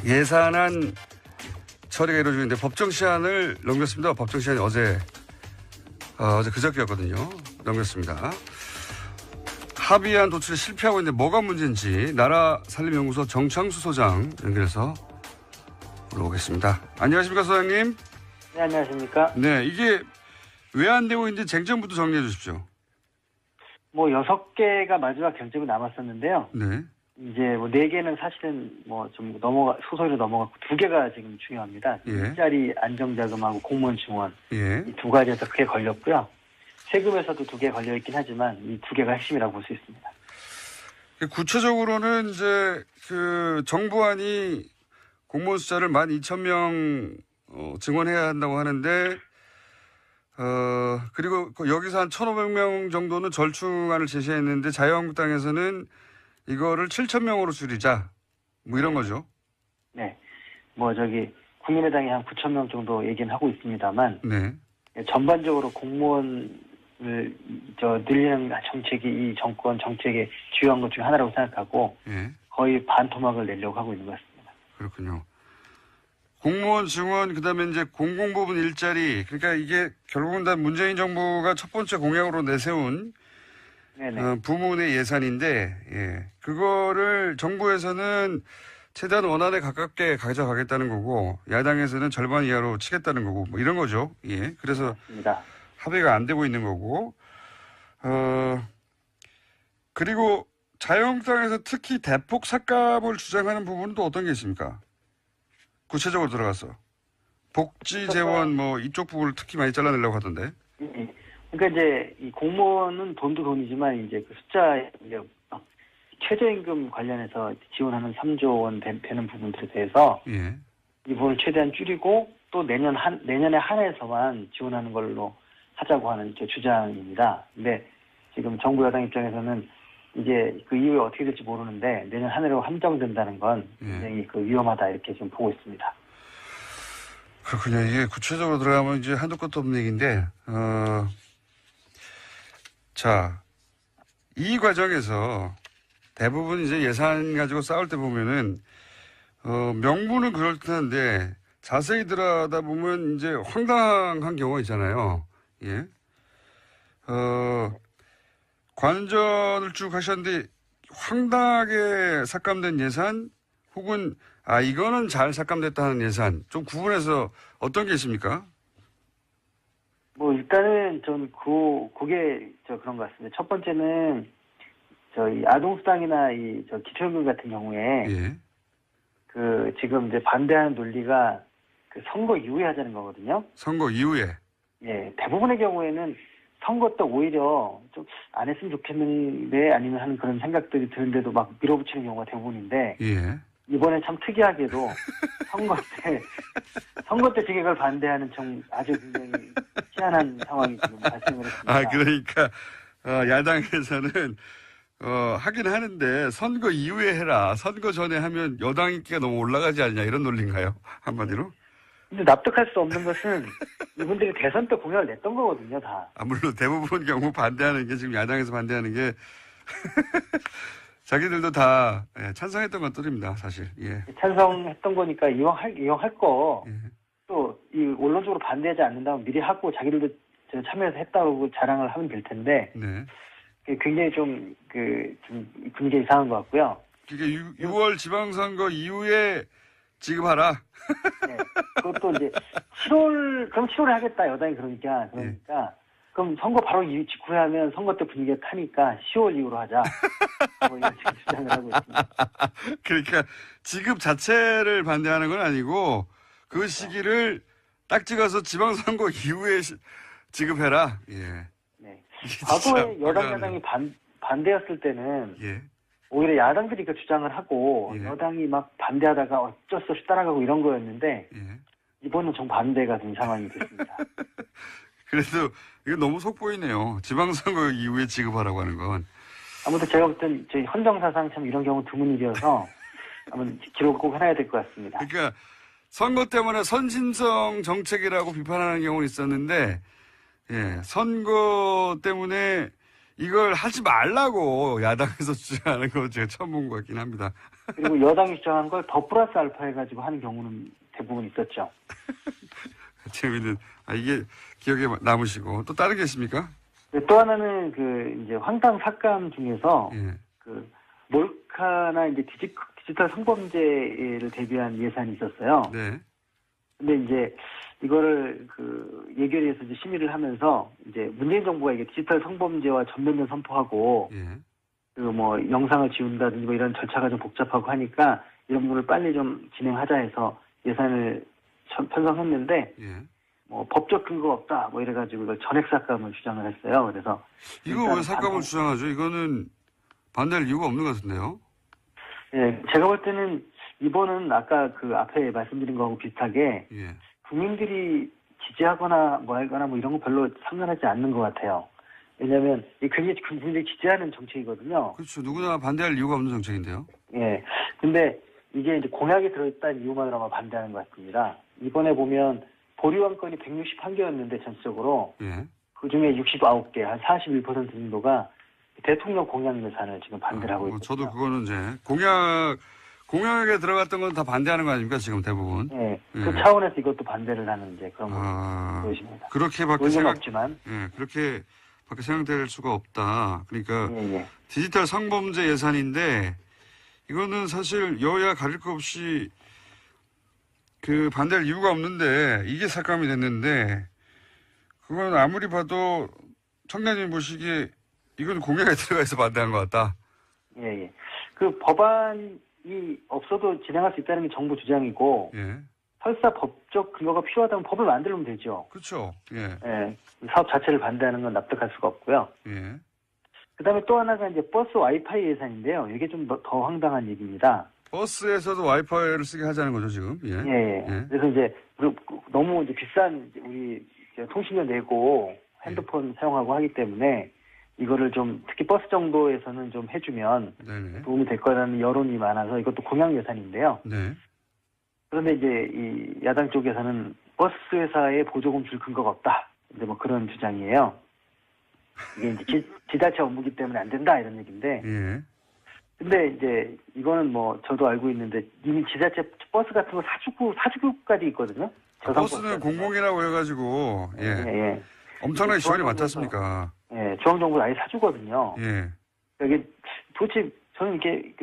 예산안 처리가 이루어지고 있는데 법정 시한을 넘겼습니다. 법정 시한이 어제 그저께였거든요. 넘겼습니다. 합의안 도출에 실패하고 있는데 뭐가 문제인지 나라살림연구소 정창수 소장 연결해서 물어보겠습니다. 안녕하십니까, 소장님? 네, 안녕하십니까? 네, 이게 왜 안 되고 있는지 쟁점부터 정리해 주십시오. 6개가 마지막 결정이 남았었는데요. 네. 이제 4개는 사실은 좀 소소위로 넘어갔고 2개가 지금 중요합니다. 예. 일자리 안정자금하고 공무원 증원. 예. 이 2가지에서 크게 걸렸고요. 세금에서도 2개 걸려있긴 하지만 이 2개가 핵심이라고 볼 수 있습니다. 구체적으로는 이제 정부안이 공무원 숫자를 12,000명 증원해야 한다고 하는데 그리고 여기서 한 1,500명 정도는 절충안을 제시했는데 자유한국당에서는 이거를 7,000명으로 줄이자 이런 거죠. 네. 국민의당이 한 9,000명 정도 얘기는 하고 있습니다만 네. 전반적으로 공무원을 늘리는 정책이 이 정권 정책의 주요한 것 중에 하나라고 생각하고 예. 거의 반토막을 내려고 하고 있는 것 같습니다. 그렇군요. 공무원 증원, 그 다음에 이제 공공부문 일자리, 그러니까 이게 결국은 다 문재인 정부가 첫 번째 공약으로 내세운 부문의 예산인데, 예. 그거를 정부에서는 최대한 원안에 가깝게 가져가겠다는 거고, 야당에서는 절반 이하로 치겠다는 거고, 이런 거죠. 예. 그래서 맞습니다. 합의가 안 되고 있는 거고, 그리고 자유한국당에서 특히 대폭 삭감을 주장하는 부분은 또 어떤 게 있습니까? 구체적으로 들어가서. 복지 재원 이쪽 부분을 특히 많이 잘라내려고 하던데. 그러니까 이제 이 공무원은 돈도 돈이지만 이제 그 숫자 최저임금 관련해서 지원하는 3조 원 되는 부분들에 대해서 예. 이 부분을 최대한 줄이고 또 내년에 한해서만 지원하는 걸로 하자고 하는 주장입니다. 근데 지금 정부 여당 입장에서는 이제 그 이후에 어떻게 될지 모르는데 내년 한 해로 한정된다는 건 굉장히 위험하다 이렇게 지금 보고 있습니다. 그렇군요. 이게 구체적으로 들어가면 이제 한도 끝도 없는 얘기인데, 자, 이 과정에서 대부분 이제 예산 가지고 싸울 때 보면은, 명분은 그럴듯한데 자세히 들여다 보면 이제 황당한 경우가 있잖아요. 예. 관전을 쭉 하셨는데 황당하게 삭감된 예산 혹은 이거는 잘 삭감됐다 하는 예산 좀 구분해서 어떤 게 있습니까? 일단은 전 그게 그런 것 같습니다. 첫 번째는 저희 아동수당이나 기초연금 같은 경우에 예. 지금 이제 반대하는 논리가 선거 이후에 하자는 거거든요. 선거 이후에. 예, 대부분의 경우에는 선거 때 오히려 좀 안 했으면 좋겠는데 아니면 하는 그런 생각들이 드는데도 막 밀어붙이는 경우가 대부분인데 예. 이번에 참 특이하게도 선거 때 증액을 반대하는 아주 굉장히 희한한 상황이 지금 발생을 했습니다. 그러니까 야당에서는 하긴 하는데 선거 이후에 해라. 선거 전에 하면 여당 인기가 너무 올라가지 않냐 이런 논리인가요? 한마디로? 근데 납득할 수 없는 것은 이분들이 대선 때 공약을 냈던 거거든요, 다. 물론 대부분 경우 반대하는 게 지금 야당에서 반대하는 게 자기들도 다 찬성했던 것들입니다, 사실. 예. 찬성했던 거니까 이용할 거 예. 또 이 원론적으로 반대하지 않는다면 미리 하고 자기들도 참여해서 했다고 자랑을 하면 될 텐데 네. 굉장히 좀 분위기가 이상한 것 같고요. 그게 6월 지방선거 이후에 지급하라. 네. 그것도 이제 7월에 하겠다 여당이 그러니까 그럼 선거 바로 직후에 하면 선거 때 분위기가 타니까 10월 이후로 하자. 이런 주장을 하고 있습니다. 그러니까 지급 자체를 반대하는 건 아니고 그 시기를 딱 찍어서 지방선거 이후에 지급해라. 예. 네. 과거에 야당이 반대였을 때는 오히려 야당들이 그 주장을 하고 여당이 막 반대하다가 어쩔 수 없이 따라가고 이런 거였는데 이번은 정반대가 된 상황이 됐습니다. 그래도 이거 너무 속보이네요. 지방선거 이후에 지급하라고 하는 건. 아무튼 제가 볼 땐 저희 헌정사상 참 이런 경우 드문 일이어서 한번 기록을 꼭 해놔야 될 것 같습니다. 그러니까 선거 때문에 선진성 정책이라고 비판하는 경우는 있었는데 선거 때문에 이걸 하지 말라고 야당에서 주장하는 거 제가 처음 본 것 같긴 합니다. 그리고 여당이 주장한 걸 더 플러스 알파 해가지고 하는 경우는 대부분 있었죠. 재미있는, 이게 기억에 남으시고. 또 다른 게 있습니까? 네, 또 하나는 이제 황당 삭감 중에서 예. 몰카나 이제 디지털 성범죄를 대비한 예산이 있었어요. 네. 근데 이제 이거를 예결위에서 이제 심의를 하면서 이제 문재인 정부가 이게 디지털 성범죄와 전면전 선포하고 예. 영상을 지운다든지 이런 절차가 좀 복잡하고 하니까 이런 부분을 빨리 좀 진행하자 해서 예산을 편성했는데 예. 법적 근거가 없다 이래가지고 이걸 전액 삭감을 주장을 했어요. 그래서 이거 왜 삭감을 주장하죠? 이거는 반대할 이유가 없는 것 같은데요. 예, 제가 볼 때는 이번은 아까 앞에 말씀드린 거하고 비슷하게 예. 국민들이 지지하거나 하거나 이런 거 별로 상관하지 않는 것 같아요. 왜냐하면 이게 굉장히 국민들이 지지하는 정책이거든요. 그렇죠. 누구나 반대할 이유가 없는 정책인데요. 예. 근데 이게 이제 공약에 들어있다는 이유만으로 아마 반대하는 것 같습니다. 이번에 보면 보류한 건이 161개였는데 전체적으로 예. 그 중에 69개, 한 41% 정도가 대통령 공약 예산을 지금 반대를 하고 있거든요. 저도 그거는 이제 공약에 들어갔던 건 다 반대하는 거 아닙니까 지금 대부분. 예. 예. 그 차원에서 이것도 반대를 하는 이제 그런 것입니다. 그렇게밖에 없지만. 그렇게밖에 생각될 수가 없다. 그러니까 예. 디지털 성범죄 예산인데 이거는 사실 여야 가릴 것 없이 반대할 이유가 없는데 이게 삭감이 됐는데 그건 아무리 봐도 청장님 보시기에 이건 공약에 들어가서 반대한 것 같다. 예. 법안이 없어도 진행할 수 있다는 게 정부 주장이고, 예. 설사 법적 근거가 필요하다면 법을 만들면 되죠. 그렇죠. 예. 예. 사업 자체를 반대하는 건 납득할 수가 없고요. 예. 그다음에 또 하나가 이제 버스 와이파이 예산인데요. 이게 좀 더 황당한 얘기입니다. 버스에서도 와이파이를 쓰게 하자는 거죠 지금. 예. 그래서 이제 너무 이제 비싼 우리 통신료 내고 핸드폰 사용하고 하기 때문에. 이거를 좀 특히 버스 정도에서는 좀 해주면 네네. 도움이 될 거라는 여론이 많아서 이것도 공약 예산인데요. 네. 그런데 이제 이 야당 쪽에서는 버스 회사에 보조금 줄 근거가 없다. 이제 그런 주장이에요. 이게 이제 지자체 업무기 때문에 안 된다 이런 얘기인데. 예. 근데 이제 이거는 저도 알고 있는데 이미 지자체 버스 같은 거 사주구까지 있거든요. 버스는 공공이라고 해가지고 예. 엄청나게 지원이 많지 않습니까? 예, 중앙정부가 아예 사주거든요. 예. 이게 도대체 저는 이게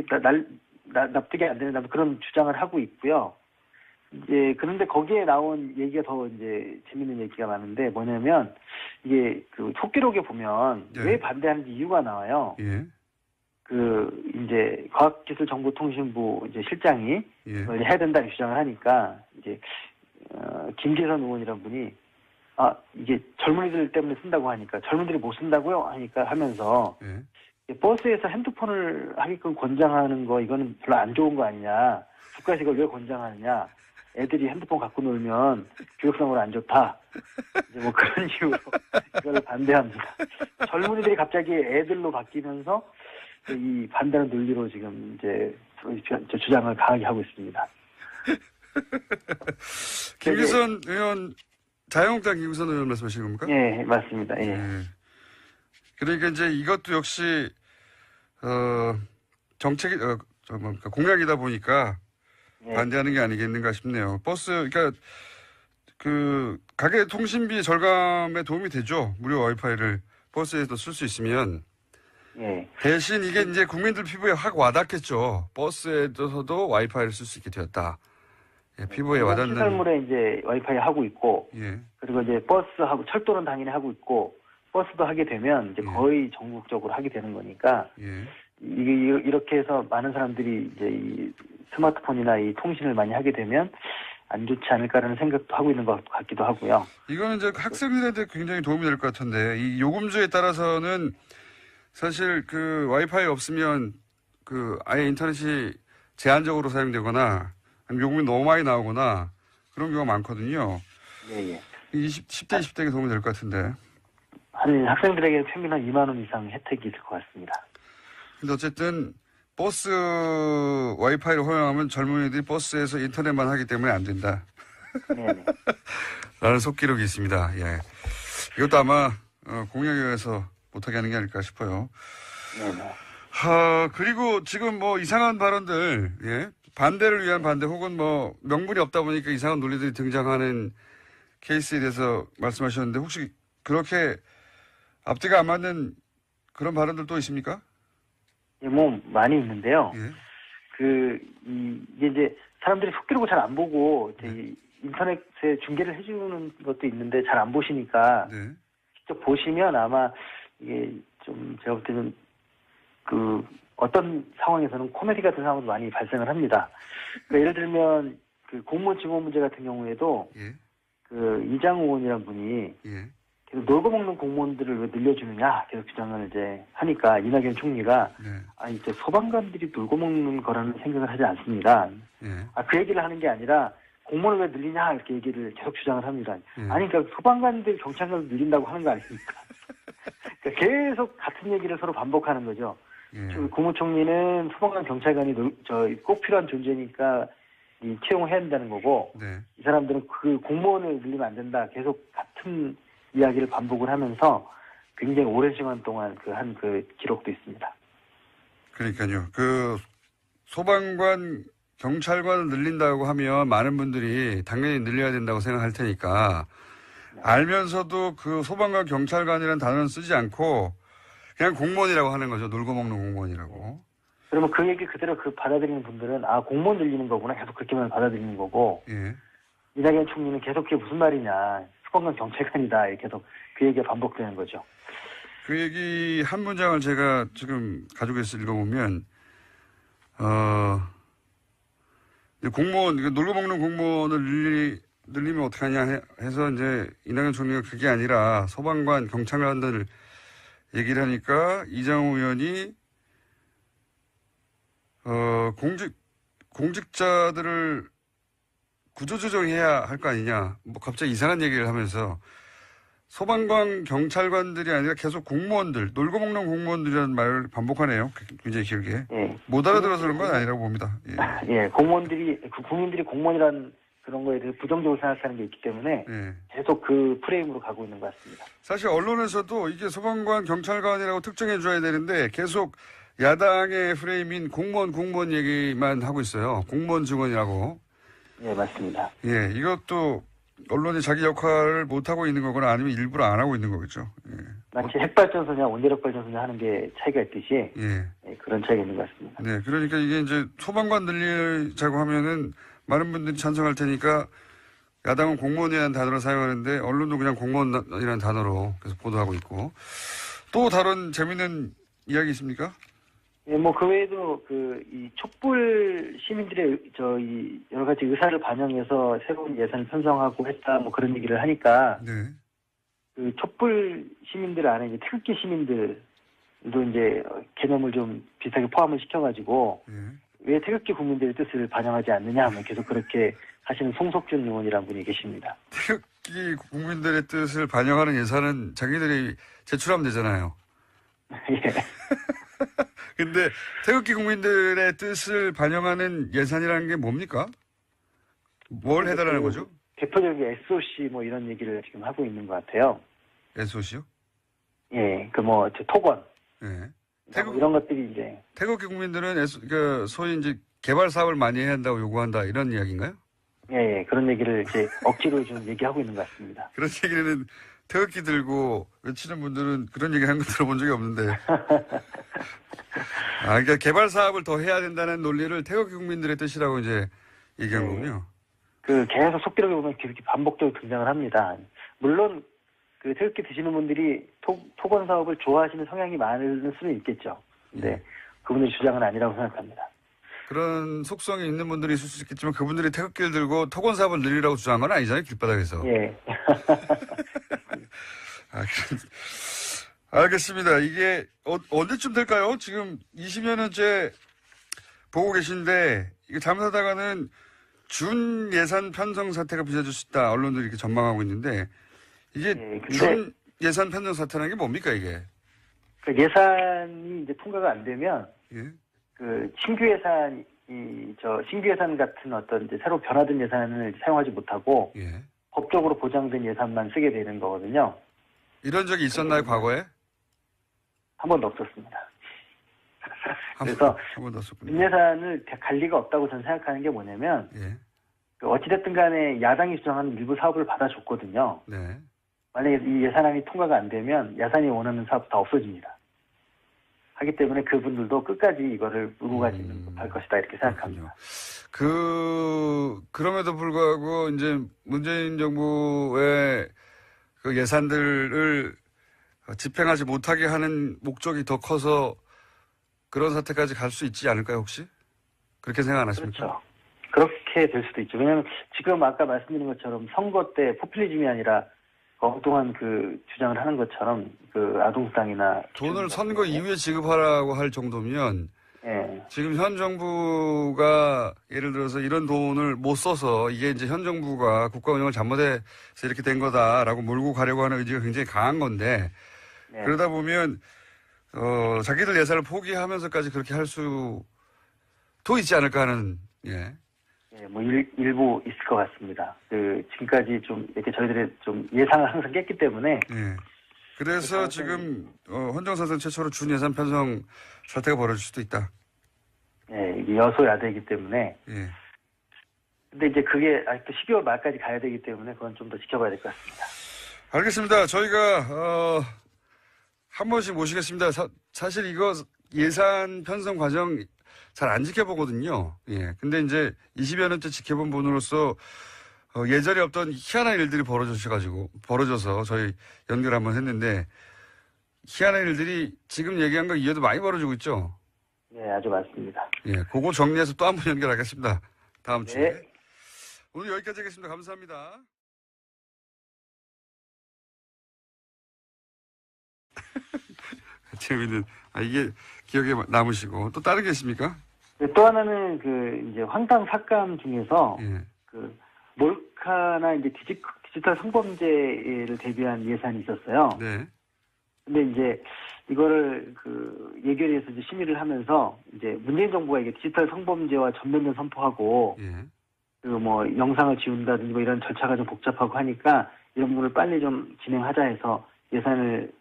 납득이 안 되는 그런 주장을 하고 있고요. 이제 그런데 거기에 나온 얘기가 더 이제 재밌는 얘기가 많은데 뭐냐면 이게 속기록에 보면 예. 왜 반대하는지 이유가 나와요. 예. 이제 과학기술정보통신부 이제 실장이 예. 그걸 해야 된다는 주장을 하니까 이제 김계선 의원이라는 분이 이게 젊은이들 때문에 쓴다고 하니까 젊은이들이 못 쓴다고요? 하면서 예. 버스에서 핸드폰을 하게끔 권장하는 거 이거는 별로 안 좋은 거 아니냐. 국가에서 이걸 왜 권장하느냐. 애들이 핸드폰 갖고 놀면 교육상으로 안 좋다. 이제 그런 이유로 이걸 반대합니다. 젊은이들이 갑자기 애들로 바뀌면서 이 반대하는 논리로 지금 이제 주장을 강하게 하고 있습니다. 김기선 의원 자유한국당 김기선 의원 말씀하시는 겁니까? 예, 맞습니다. 예. 그러니까 이제 이것도 역시 정책이 공약이다 보니까 반대하는 게 아니겠는가 싶네요. 그러니까 가계 통신비 절감에 도움이 되죠. 무료 와이파이를 버스에도 쓸 수 있으면. 예. 대신 이게 이제 국민들 피부에 확 와닿겠죠. 버스에서도 와이파이를 쓸 수 있게 되었다. 예, 피부에 와닿는. 시설물에 이제 와이파이 하고 있고, 예. 그리고 이제 버스하고 철도는 당연히 하고 있고, 버스도 하게 되면 이제 거의 전국적으로 하게 되는 거니까, 이게 이렇게 해서 많은 사람들이 이제 이 스마트폰이나 이 통신을 많이 하게 되면 안 좋지 않을까라는 생각도 하고 있는 것 같기도 하고요. 이거는 이제 학생들한테 굉장히 도움이 될 것 같은데, 이 요금제에 따라서는 사실 와이파이 없으면 아예 인터넷이 제한적으로 사용되거나 아니면 요금이 너무 많이 나오거나 그런 경우가 많거든요. 예. 10대, 20대에게 도움이 될 것 같은데. 한 학생들에게 평균 한 2만 원 이상 혜택이 있을 것 같습니다. 근데 어쨌든 버스 와이파이를 허용하면 젊은이들이 버스에서 인터넷만 하기 때문에 안 된다. 네네. 라는 속기록이 있습니다. 예. 이것도 아마 공약에 의해서 못하게 하는 게 아닐까 싶어요. 네네. 그리고 지금 뭐 이상한 발언들, 예? 반대를 위한 반대 혹은 뭐 명분이 없다 보니까 이상한 논리들이 등장하는 케이스에 대해서 말씀하셨는데 혹시 그렇게 앞뒤가 안 맞는 그런 발언들 또 있습니까? 예, 뭐 많이 있는데요. 예. 이게 이제 사람들이 속기록을 잘 안 보고 이제 네. 인터넷에 중계를 해주는 것도 있는데 잘 안 보시니까 네. 직접 보시면 아마 이게 좀 제가 볼 때는 어떤 상황에서는 코미디 같은 상황도 많이 발생을 합니다. 그러니까 예를 들면 공무원 직원 문제 같은 경우에도 예. 이장우 의원이라는 분이 예. 계속 놀고 먹는 공무원들을 왜 늘려주느냐 계속 주장을 이제 하니까 이낙연 총리가 네. 이제 소방관들이 놀고 먹는 거라는 생각을 하지 않습니다. 예. 그 얘기를 하는 게 아니라 공무원을 왜 늘리냐 이렇게 얘기를 계속 주장을 합니다. 예. 아니 그러니까 소방관들 경찰관을 늘린다고 하는 거 아닙니까? 그러니까 계속 같은 얘기를 서로 반복하는 거죠. 예. 국무총리는 소방관 경찰관이 꼭 필요한 존재니까 채용을 해야 된다는 거고 네. 이 사람들은 그 공무원을 늘리면 안 된다. 계속 같은 이야기를 반복을 하면서 굉장히 오랜 시간 동안 한 기록도 있습니다. 그러니까요. 소방관, 경찰관을 늘린다고 하면 많은 분들이 당연히 늘려야 된다고 생각할 테니까 알면서도 소방관, 경찰관이라는 단어는 쓰지 않고 그냥 공무원이라고 하는 거죠. 놀고 먹는 공무원이라고. 그러면 그 얘기 그대로 받아들이는 분들은 공무원 늘리는 거구나 계속 그렇게만 받아들이는 거고 예. 이낙연 총리는 계속 그게 무슨 말이냐 소방관 경찰관이다 계속 그 얘기가 반복되는 거죠. 그 얘기 한 문장을 제가 지금 가지고 있어 읽어보면 공무원 놀고 먹는 공무원을 늘리면 어떡하냐 해서 이제 이낙연 총리가 그게 아니라 소방관 경찰관들 얘기를 하니까 이장우 의원이 공직자들을 구조조정해야 할 거 아니냐. 뭐 갑자기 이상한 얘기를 하면서 소방관 경찰관들이 아니라 계속 공무원들, 놀고 먹는 공무원들이라는 말을 반복하네요. 굉장히 길게. 예. 못 알아들어서 그런 건 아니라고 봅니다. 예. 예, 국민들이 공무원이라는 그런 거에 대해서 부정적으로 생각하는 게 있기 때문에 예. 계속 그 프레임으로 가고 있는 것 같습니다. 사실 언론에서도 이게 소방관 경찰관이라고 특정해 줘야 되는데 계속 야당의 프레임인 공무원 얘기만 하고 있어요. 공무원 직원이라고. 예, 맞습니다. 예, 이것도 언론이 자기 역할을 못하고 있는 거거나 아니면 일부러 안 하고 있는 거겠죠. 예. 마치 핵발전소냐 원자력발전소냐 하는 게 차이가 있듯이 예. 그런 차이가 있는 것 같습니다. 네, 그러니까 이게 이제 소방관 늘리자고 하면은 많은 분들이 찬성할 테니까 야당은 공무원이라는 단어를 사용하는데 언론도 그냥 공무원이라는 단어로 계속 보도하고 있고 또 다른 재밌는 이야기 있습니까? 예, 뭐 그 외에도 이 촛불 시민들의 여러 가지 의사를 반영해서 새로운 예산을 편성하고 했다 뭐 그런 얘기를 하니까 네. 촛불 시민들 안에 이제 태극기 시민들도 이제 개념을 좀 비슷하게 포함을 시켜가지고 왜 태극기 국민들의 뜻을 반영하지 않느냐 하면 계속 그렇게 하시는 송석준 의원이라는 분이 계십니다. 태극기 국민들의 뜻을 반영하는 예산은 자기들이 제출하면 되잖아요. 예. 근데 태극기 국민들의 뜻을 반영하는 예산이라는 게 뭡니까? 뭘 해달라는 거죠? 대표적인 SOC 뭐 이런 얘기를 지금 하고 있는 것 같아요. SOC요? 예, 토건. 예. 이런 것들이 이제. 태극기 국민들은 소위 이제 개발 사업을 많이 해야 한다고 요구한다 이런 이야기인가요? 예, 그런 얘기를 이제 억지로 좀 얘기하고 있는 것 같습니다. 그런 얘기는 태극기 들고 외치는 분들은 그런 얘기 한 거 들어본 적이 없는데. 그러니까 개발 사업을 더 해야 된다는 논리를 태극기 국민들의 뜻이라고 이제 얘기한 거군요. 계속 속기록에 보면 그렇게 반복적으로 등장을 합니다. 물론 태극기 드시는 분들이 토건 사업을 좋아하시는 성향이 많을 수는 있겠죠. 근데 그분의 주장은 아니라고 생각합니다. 그런 속성이 있는 분들이 있을 수 있겠지만 그분들이 태극기를 들고 토건 사업을 늘리라고 주장한 건 아니잖아요. 길바닥에서. 예. 알겠습니다. 이게 언제쯤 될까요? 지금 20년째 보고 계신데 이게 잘못하다가는 준 예산 편성 사태가 빚어질 수 있다. 언론들이 이렇게 전망하고 있는데 이게 준 예산 편성 사태라는 게 뭡니까 이게? 예산이 이제 통과가 안 되면 예? 신규 예산 같은 어떤 이제 새로 변화된 예산을 사용하지 못하고 예. 법적으로 보장된 예산만 쓰게 되는 거거든요. 이런 적이 있었나요, 과거에? 한 번도 없었습니다. 그래서 한번더 썼군요. 윤예산을 갈 리가 없다고 저는 생각하는 게 뭐냐면 예. 어찌됐든 간에 야당이 주장하는 일부 사업을 받아줬거든요. 네. 만약에 이 예산안이 통과가 안 되면 야산이 원하는 사업 다 없어집니다. 하기 때문에 그분들도 끝까지 이거를 물고 가지는 못할 것이다 이렇게 생각합니다. 그럼에도 불구하고 이제 문재인 정부의 그 예산들을 집행하지 못하게 하는 목적이 더 커서 그런 사태까지 갈 수 있지 않을까요, 혹시? 그렇게 생각 안 하십니까? 그렇죠. 그렇게 될 수도 있죠. 왜냐하면 지금 아까 말씀드린 것처럼 선거 때 포퓰리즘이 아니라 엉뚱한 그 주장을 하는 것처럼 그 아동수당이나 돈을 선거 이후에 지급하라고 할 정도면 예. 지금 현 정부가 예를 들어서 이런 돈을 못 써서 이게 이제 현 정부가 국가 운영을 잘못해서 이렇게 된 거다라고 몰고 가려고 하는 의지가 굉장히 강한 건데 예. 그러다 보면 자기들 예산을 포기하면서까지 그렇게 할 수도 있지 않을까 하는 예. 예, 뭐 일부 있을 것 같습니다. 지금까지 좀 이렇게 저희들이 좀 예상을 항상 깼기 때문에. 예. 그래서 지금 헌정사상 최초로 준예산 편성 사태가 벌어질 수도 있다. 예, 이게 여소야대이기 때문에. 예. 근데 이제 그게 아직도 12월 말까지 가야 되기 때문에 그건 좀 더 지켜봐야 될 것 같습니다. 알겠습니다. 저희가 한 번씩 모시겠습니다. 사실 이거 예산 편성 과정 잘 안 지켜보거든요. 예. 근데 이제 20여 년째 지켜본 분으로서 예전에 없던 희한한 일들이 벌어져서 저희 연결 한번 했는데 희한한 일들이 지금 얘기한 거 이해도 많이 벌어지고 있죠. 네, 아주 맞습니다. 예. 그거 정리해서 또 한 번 연결하겠습니다. 다음 주에. 네. 오늘 여기까지 하겠습니다. 감사합니다. 재미있는, 이게 기억에 남으시고. 또 다른 게 있습니까? 네, 또 하나는 이제 황당 삭감 중에서 예. 몰카나 이제 디지털 성범죄를 대비한 예산이 있었어요. 네. 근데 이제 이거를 예결위에서 이제 심의를 하면서 이제 문재인 정부가 이게 디지털 성범죄와 전면전 선포하고 예. 뭐 영상을 지운다든지 뭐 이런 절차가 좀 복잡하고 하니까 이런 부분을 빨리 좀 진행하자 해서 예산을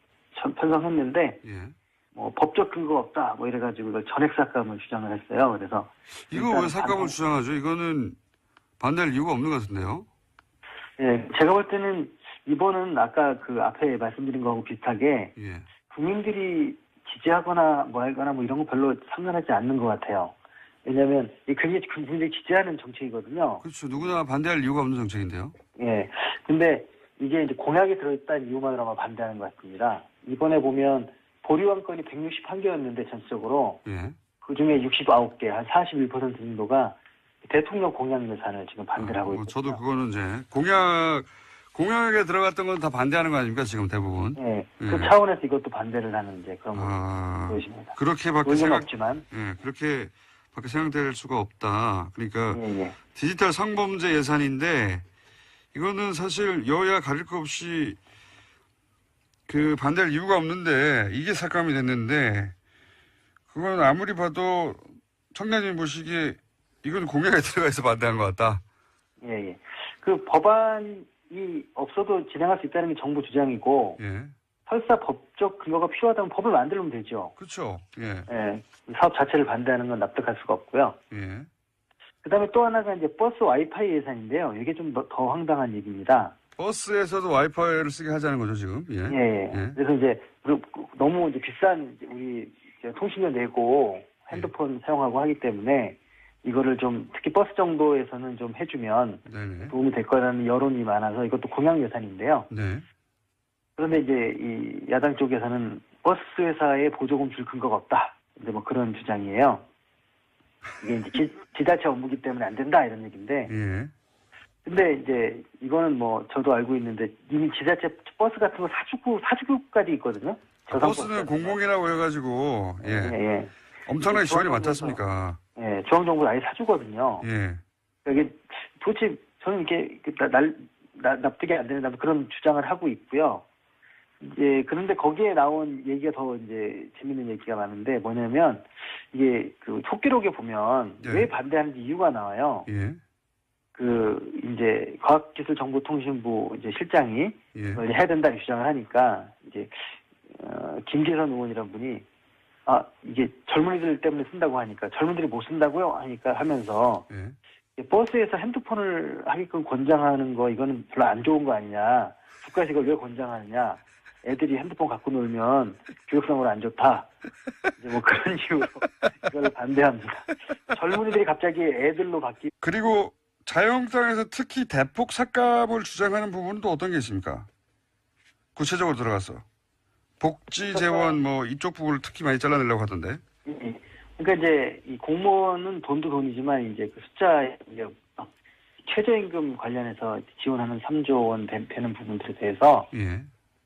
편성했는데 예. 뭐 법적 근거가 없다 뭐 이래가지고 이걸 전액 삭감을 주장을 했어요. 그래서 이거 왜 삭감을 주장하죠? 이거는 반대할 이유가 없는 것 같은데요. 예, 제가 볼 때는 이번은 아까 앞에 말씀드린 거하고 비슷하게 예. 국민들이 지지하거나 뭐 하거나 뭐 이런 거 별로 상관하지 않는 것 같아요. 왜냐하면 이 굉장히 국민들이 지지하는 정책이거든요. 그렇죠. 누구나 반대할 이유가 없는 정책인데요. 예. 근데 이게 이제 공약이 들어있다는 이유만으로 아마 반대하는 것 같습니다. 이번에 보면 보류안건이 161개였는데 전체적으로 예. 그 중에 69개, 한 41% 정도가 대통령 공약 예산을 지금 반대를 하고 있거든요. 저도 그거는 이제 공약에 들어갔던 건 다 반대하는 거 아닙니까 지금 대부분. 예. 예. 그 차원에서 이것도 반대를 하는 이제 그런 보여집니다. 그렇게밖에 없지만. 예, 그렇게밖에 생각될 수가 없다. 그러니까 예. 디지털 성범죄 예산인데 이거는 사실 여야 가릴 거 없이 반대할 이유가 없는데 이게 삭감이 됐는데 그건 아무리 봐도 청장님 보시기에 이건 공약에 들어가 있어 반대한 것 같다. 예. 그 법안이 없어도 진행할 수 있다는 게 정부 주장이고 예. 설사 법적 근거가 필요하다면 법을 만들면 되죠. 그렇죠. 예. 예. 사업 자체를 반대하는 건 납득할 수가 없고요. 예. 그다음에 또 하나가 이제 버스 와이파이 예산인데요. 이게 좀 더 황당한 얘기입니다. 버스에서도 와이파이를 쓰게 하자는 거죠 지금. 예. 그래서 이제 너무 이제 비싼 우리 통신료 내고 핸드폰 사용하고 하기 때문에 이거를 좀 특히 버스 정도에서는 좀 해주면 네네. 도움이 될 거라는 여론이 많아서 이것도 공약 예산인데요. 네. 그런데 이제 이 야당 쪽에서는 버스 회사에 보조금 줄 근거가 없다. 이제 뭐 그런 주장이에요. 이게 이제 지자체 업무기 때문에 안 된다 이런 얘기인데. 예. 근데 이제 이거는 뭐 저도 알고 있는데 이미 지자체 버스 같은 거 사주구까지 있거든요. 버스는 공공이라고 해가지고 예. 엄청나게 지원이 많지 않습니까? 예, 중앙정부가 아예 사주거든요. 예. 이게 도대체 저는 이게 납득이 안 되는 그런 주장을 하고 있고요. 이제 그런데 거기에 나온 얘기가 더 이제 재밌는 얘기가 많은데 뭐냐면 이게 속기록에 보면 예. 왜 반대하는지 이유가 나와요. 예. 이제 과학기술정보통신부 이제 실장이 예. 이걸 해야 된다는 주장을 하니까 이제 김기선 의원이라는 분이 이게 젊은이들 때문에 쓴다고 하니까 젊은이들이 못 쓴다고요? 하니까 하면서 버스에서 핸드폰을 하게끔 권장하는 거 이거는 별로 안 좋은 거 아니냐. 국가에서 이걸 왜 권장하느냐. 애들이 핸드폰 갖고 놀면 교육상으로 안 좋다. 이제 뭐 그런 이유로 이걸 반대합니다. 젊은이들이 갑자기 애들로 그리고 자유한국당에서 특히 대폭 삭감을 주장하는 부분도 어떤 게 있습니까? 구체적으로 들어가서. 복지 재원 뭐 이쪽 부분을 특히 많이 잘라내려고 하던데. 그러니까 이제 이 공무원은 돈도 돈이지만 이제 그 숫자 이제 최저임금 관련해서 지원하는 3조 원 되는 부분들에 대해서 예.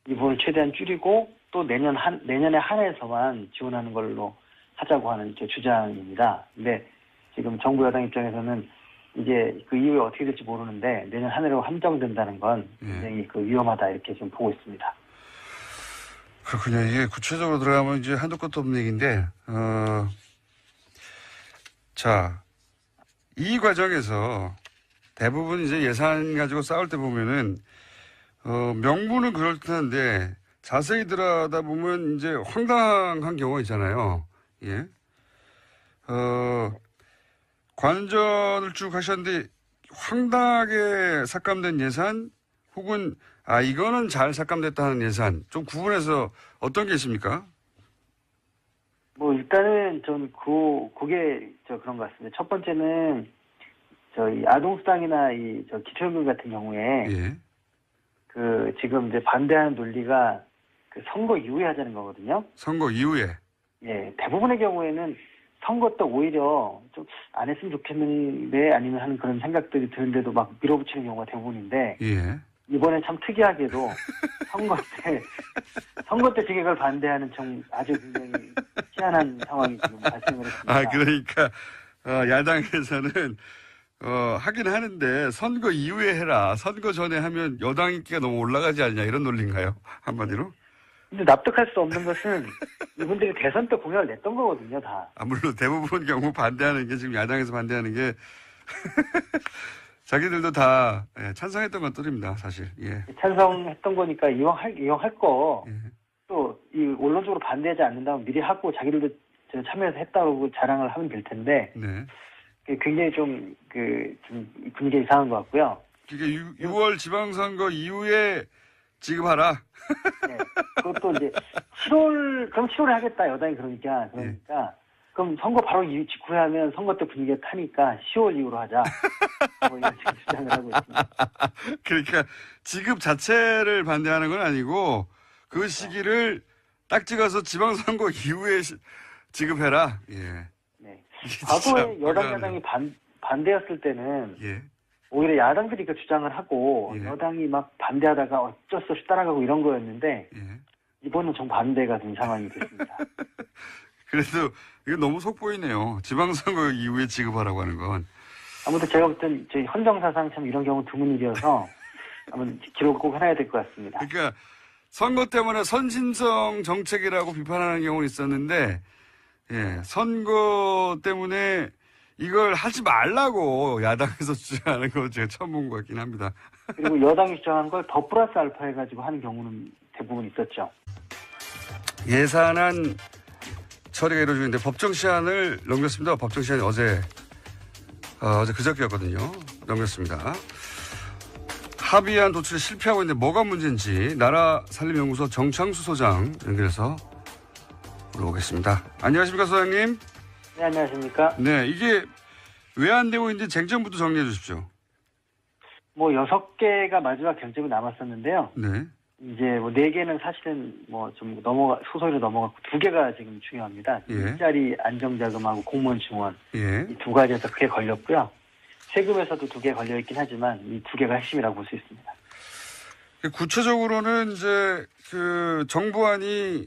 이 부분을 최대한 줄이고 또 내년에 한해서만 지원하는 걸로 하자고 하는 제 주장입니다. 근데 지금 정부 여당 입장에서는 이제 그 이후에 어떻게 될지 모르는데 내년 한 해로 한정된다는 건 굉장히 그 위험하다 이렇게 지금 보고 있습니다. 그렇군요. 이게 구체적으로 들어가면 이제 한도 끝도 없는 얘기인데, 자, 이 과정에서 대부분 이제 예산 가지고 싸울 때 보면은, 명분은 그럴듯한데 자세히 들여다 보면 이제 황당한 경우가 있잖아요. 예. 관전을 쭉 하셨는데 황당하게 삭감된 예산 혹은 이거는 잘 삭감됐다 하는 예산 좀 구분해서 어떤 게 있습니까? 뭐 일단은 전 그게 그런 것 같습니다. 첫 번째는 저희 아동수당이나 기초연금 같은 경우에 예. 그 지금 이제 반대하는 논리가 그 선거 이후에 하자는 거거든요. 선거 이후에. 예, 대부분의 경우에는 선거 때 오히려 좀 안 했으면 좋겠는데 아니면 하는 그런 생각들이 드는데도 막 밀어붙이는 경우가 대부분인데. 예. 이번엔 참 특이하게도 선거 때 증액을 반대하는 아주 굉장히 희한한 상황이 지금 발생을 했습니다. 그러니까 야당에서는 하긴 하는데 선거 이후에 해라. 선거 전에 하면 여당 인기가 너무 올라가지 않냐 이런 논리인가요? 한마디로? 근데 납득할 수 없는 것은 이분들이 대선 때 공약을 냈던 거거든요, 다. 물론 대부분 경우 반대하는 게 지금 야당에서 반대하는 게 자기들도 다 찬성했던 것들입니다, 사실. 예. 찬성했던 거니까 이용할 거, 예. 또, 원론적으로 반대하지 않는다면 미리 하고 자기들도 참여해서 했다고 자랑을 하면 될 텐데, 네. 굉장히 좀 분위기가 이상한 것 같고요. 그게 6월 지방선거 이후에 지급하라. 네. 그것도 이제 그럼 7월에 하겠다, 여당이 그러니까. 그럼 선거 바로 직후에 하면 선거 때 분위기가 타니까 10월 이후로 하자. 뭐 이런 식으로 주장을 하고 있습니다. 그러니까 지급 자체를 반대하는 건 아니고 그 시기를 딱 찍어서 지방선거 이후에 지급해라. 예. 네. 과거에 야당이 반대였을 때는 오히려 야당들이 그 주장을 하고 여당이 막 반대하다가 어쩔 수 없이 따라가고 이런 거였는데 이번은 정반대가 된 상황이 됐습니다. 그래도 이거 너무 속보이네요. 지방선거 이후에 지급하라고 하는 건. 아무튼 제가 볼 땐 저희 헌정사상 참 이런 경우 드문 일이어서 한번 기록을 꼭 해놔야 될 것 같습니다. 그러니까 선거 때문에 선진성 정책이라고 비판하는 경우는 있었는데 선거 때문에 이걸 하지 말라고 야당에서 주장하는 거 제가 처음 본 것 같긴 합니다. 그리고 여당이 주장하는 걸 더 플러스 알파 해가지고 하는 경우는 대부분 있었죠. 예산안 처리가 이루어지는데 법정 시한을 넘겼습니다. 법정 시한이 어제 그저께였거든요. 넘겼습니다. 합의안 도출에 실패하고 있는데 뭐가 문제인지 나라살림연구소 정창수 소장 연결해서 물어보겠습니다. 안녕하십니까, 소장님? 네, 안녕하십니까? 네, 이게 왜 안 되고 있는지 쟁점부터 정리해 주십시오. 6개가 마지막 결정이 남았었는데요. 네. 이제 4개는 사실은 좀 소소리로 넘어갔고 2개가 지금 중요합니다. 일자리 안정자금하고 공무원 증원. 이 2가지에서 크게 걸렸고요. 세금에서도 2개 걸려있긴 하지만 이 2개가 핵심이라고 볼 수 있습니다. 구체적으로는 이제 정부안이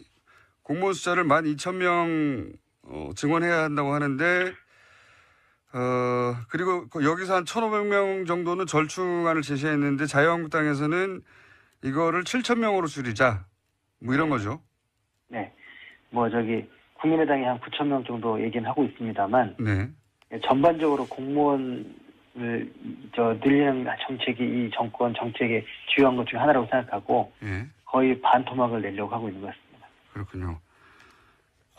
공무원 숫자를 12,000명 증원해야 한다고 하는데, 그리고 여기서 한 1,500명 정도는 절충안을 제시했는데 자유한국당에서는 이거를 7,000명으로 줄이자. 이런 거죠. 네. 국민의당이 한 9,000명 정도 얘기는 하고 있습니다만, 네. 전반적으로 공무원을 늘리는 정책이 이 정권 정책의 주요한 것 중에 하나라고 생각하고, 거의 반토막을 내려고 하고 있는 것 같습니다. 그렇군요.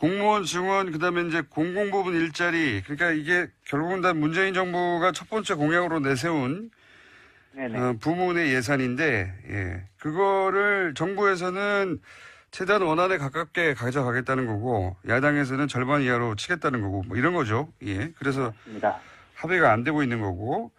공무원 증원, 그 다음에 이제 공공부문 일자리, 그러니까 이게 결국은 다 문재인 정부가 첫 번째 공약으로 내세운 부문의 예산인데, 예. 그거를 정부에서는 최대한 원안에 가깝게 가져가겠다는 거고, 야당에서는 절반 이하로 치겠다는 거고, 뭐 이런 거죠. 예. 그래서 맞습니다. 합의가 안 되고 있는 거고,